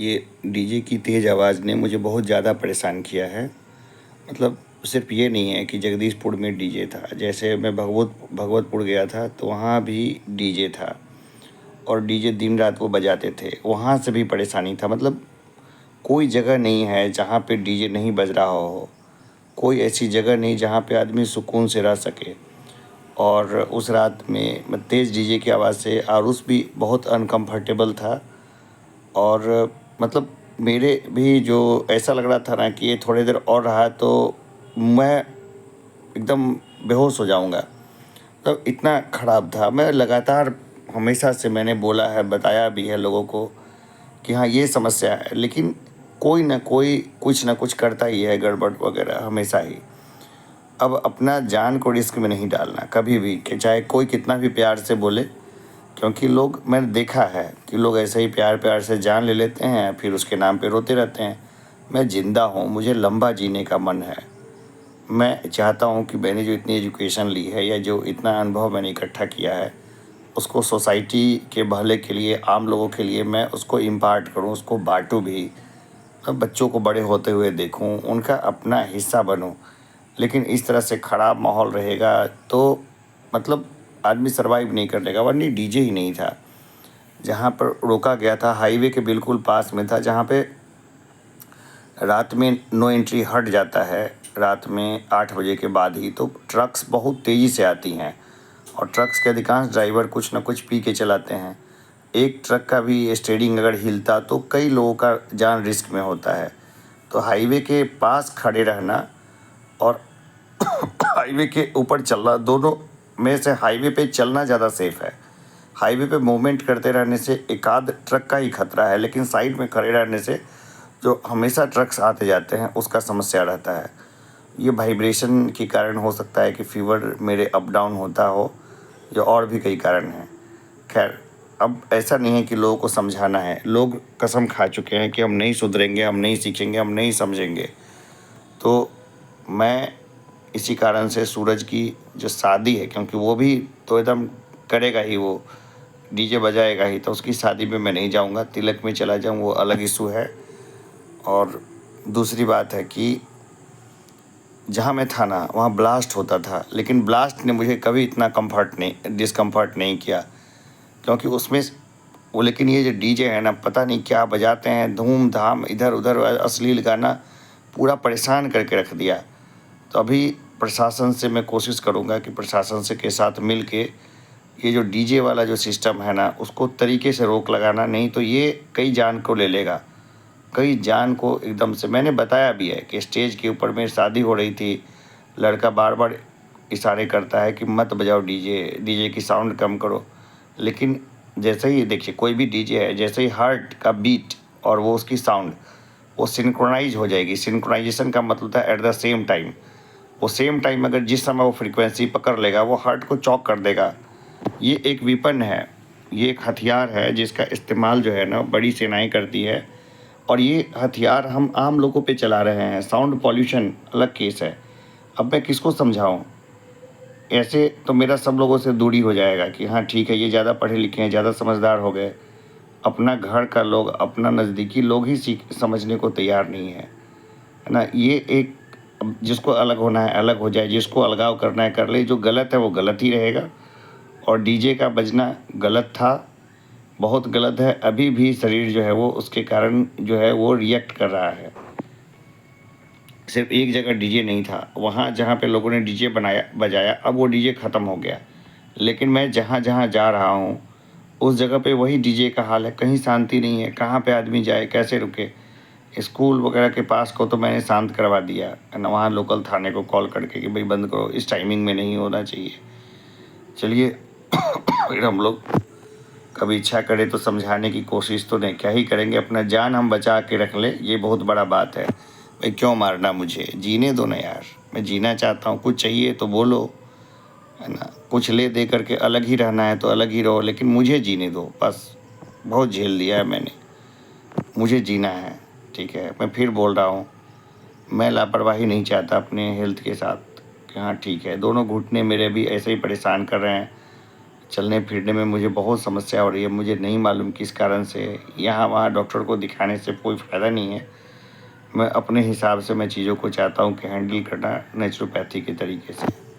ये डीजे की तेज़ आवाज़ ने मुझे बहुत ज़्यादा परेशान किया है। मतलब सिर्फ़ ये नहीं है कि जगदीशपुर में डीजे था, जैसे मैं भगवतपुर गया था तो वहाँ भी डीजे था और डीजे दिन रात वो बजाते थे, वहाँ से भी परेशानी था। मतलब कोई जगह नहीं है जहाँ पे डीजे नहीं बज रहा हो, कोई ऐसी जगह नहीं जहाँ पे आदमी सुकून से रह सके। और उस रात में तेज़ डीजे की आवाज़ से आरुष भी बहुत अनकम्फ़र्टेबल था। और मतलब मेरे भी जो ऐसा लग रहा था ना कि ये थोड़ी देर और रहा तो मैं एकदम बेहोश हो जाऊंगा। तो इतना ख़राब था। मैं लगातार हमेशा से मैंने बोला है, बताया भी है लोगों को कि हाँ ये समस्या है, लेकिन कोई ना कोई कुछ ना कुछ करता ही है गड़बड़ वगैरह हमेशा ही। अब अपना जान को रिस्क में नहीं डालना कभी भी, कि चाहे कोई कितना भी प्यार से बोले, क्योंकि लोग, मैंने देखा है कि लोग ऐसे ही प्यार प्यार से जान ले लेते हैं, फिर उसके नाम पे रोते रहते हैं। मैं ज़िंदा हूँ, मुझे लंबा जीने का मन है। मैं चाहता हूँ कि मैंने जो इतनी एजुकेशन ली है या जो इतना अनुभव मैंने इकट्ठा किया है, उसको सोसाइटी के भले के लिए, आम लोगों के लिए मैं उसको इम्पार्ट करूँ, उसको बाँटूँ भी। मैं बच्चों को बड़े होते हुए देखूँ, उनका अपना हिस्सा बनूँ। लेकिन इस तरह से ख़राब माहौल रहेगा तो मतलब आदमी सर्वाइव नहीं कर लेगा। वरना डीजे ही नहीं था, जहाँ पर रोका गया था हाईवे के बिल्कुल पास में था, जहाँ पे रात में नो एंट्री हट जाता है। रात में 8 बजे के बाद ही तो ट्रक्स बहुत तेज़ी से आती हैं और ट्रक्स के अधिकांश ड्राइवर कुछ ना कुछ पी के चलाते हैं। एक ट्रक का भी स्टीयरिंग अगर हिलता तो कई लोगों का जान रिस्क में होता है। तो हाईवे के पास खड़े रहना और हाईवे के ऊपर चलना, दोनों में से हाईवे पे चलना ज़्यादा सेफ़ है। हाईवे पे मूवमेंट करते रहने से एकाध ट्रक का ही खतरा है, लेकिन साइड में खड़े रहने से जो हमेशा ट्रक्स आते जाते हैं उसका समस्या रहता है। ये वाइब्रेशन के कारण हो सकता है कि फ़ीवर मेरे अप डाउन होता हो, या और भी कई कारण हैं। खैर, अब ऐसा नहीं है कि लोगों को समझाना है। लोग कसम खा चुके हैं कि हम नहीं सुधरेंगे, हम नहीं सीखेंगे, हम नहीं समझेंगे। तो मैं इसी कारण से सूरज की जो शादी है, क्योंकि वो भी तो एकदम करेगा ही, वो डीजे बजाएगा ही, तो उसकी शादी में मैं नहीं जाऊंगा। तिलक में चला जाऊं वो अलग इशू है। और दूसरी बात है कि जहाँ मैं था ना वहाँ ब्लास्ट होता था, लेकिन ब्लास्ट ने मुझे कभी इतना डिस्कम्फर्ट नहीं किया, क्योंकि उसमें वो, लेकिन ये जो डीजे है ना, पता नहीं क्या बजाते हैं, धूम धाम, इधर उधर अश्लील गाना, पूरा परेशान करके रख दिया। तो अभी प्रशासन से मैं कोशिश करूँगा कि प्रशासन से के साथ मिल के ये जो डीजे वाला जो सिस्टम है ना, उसको तरीके से रोक लगाना, नहीं तो ये कई जान को ले लेगा, कई जान को एकदम से। मैंने बताया भी है कि स्टेज के ऊपर मेरी शादी हो रही थी, लड़का बार बार इशारे करता है कि मत बजाओ डीजे, डीजे की साउंड कम करो। लेकिन जैसे ही देखिए कोई भी डीजे है, जैसे ही हार्ट का बीट और वो उसकी साउंड वो सिंक्रोनाइज हो जाएगी। सिंक्रोनाइजेशन का मतलब था एट द सेम टाइम। वो सेम टाइम अगर जिस समय वो फ्रीक्वेंसी पकड़ लेगा, वो हार्ट को चॉक कर देगा। ये एक वेपन है, ये एक हथियार है जिसका इस्तेमाल जो है ना बड़ी सेनाएं करती है। और ये हथियार हम आम लोगों पे चला रहे हैं। साउंड पॉल्यूशन अलग केस है। अब मैं किसको समझाऊं? ऐसे तो मेरा सब लोगों से दूरी हो जाएगा कि हाँ ठीक है, ये ज़्यादा पढ़े लिखे हैं, ज़्यादा समझदार हो गए। अपना घर का लोग, अपना नज़दीकी लोग ही समझने को तैयार नहीं है ना। ये एक, अब जिसको अलग होना है अलग हो जाए, जिसको अलगाव करना है कर ले, जो गलत है वो गलत ही रहेगा। और डीजे का बजना गलत था, बहुत गलत है। अभी भी शरीर जो है वो उसके कारण जो है वो रिएक्ट कर रहा है। सिर्फ एक जगह डीजे नहीं था, वहाँ जहाँ पे लोगों ने डीजे बनाया बजाया, अब वो डीजे ख़त्म हो गया। लेकिन मैं जहाँ जहाँ जा रहा हूँ उस जगह पे वही डीजे का हाल है, कहीं शांति नहीं है। कहाँ पे आदमी जाए, कैसे रुके? स्कूल वगैरह के पास को तो मैंने शांत करवा दिया है ना, वहाँ लोकल थाने को कॉल करके कि भाई बंद करो, इस टाइमिंग में नहीं होना चाहिए। चलिए फिर हम लोग कभी इच्छा करे तो समझाने की कोशिश तो नहीं, क्या ही करेंगे। अपना जान हम बचा के रख लें, ये बहुत बड़ा बात है। भाई क्यों मारना मुझे? जीने दो ना यार, मैं जीना चाहता हूँ। कुछ चाहिए तो बोलो, है ना। कुछ ले दे करके अलग ही रहना है तो अलग ही रहो, लेकिन मुझे जीने दो बस। बहुत झेल लिया है मैंने, मुझे जीना है। ठीक है, मैं फिर बोल रहा हूँ, मैं लापरवाही नहीं चाहता अपने हेल्थ के साथ कि हाँ ठीक है। दोनों घुटने मेरे भी ऐसे ही परेशान कर रहे हैं चलने फिरने में मुझे बहुत समस्या हो रही है। मुझे नहीं मालूम किस कारण से। यहाँ वहाँ डॉक्टर को दिखाने से कोई फ़ायदा नहीं है। मैं अपने हिसाब से मैं चीज़ों को चाहता हूँ कि हैंडल करना नेचुरोपैथी के तरीके से।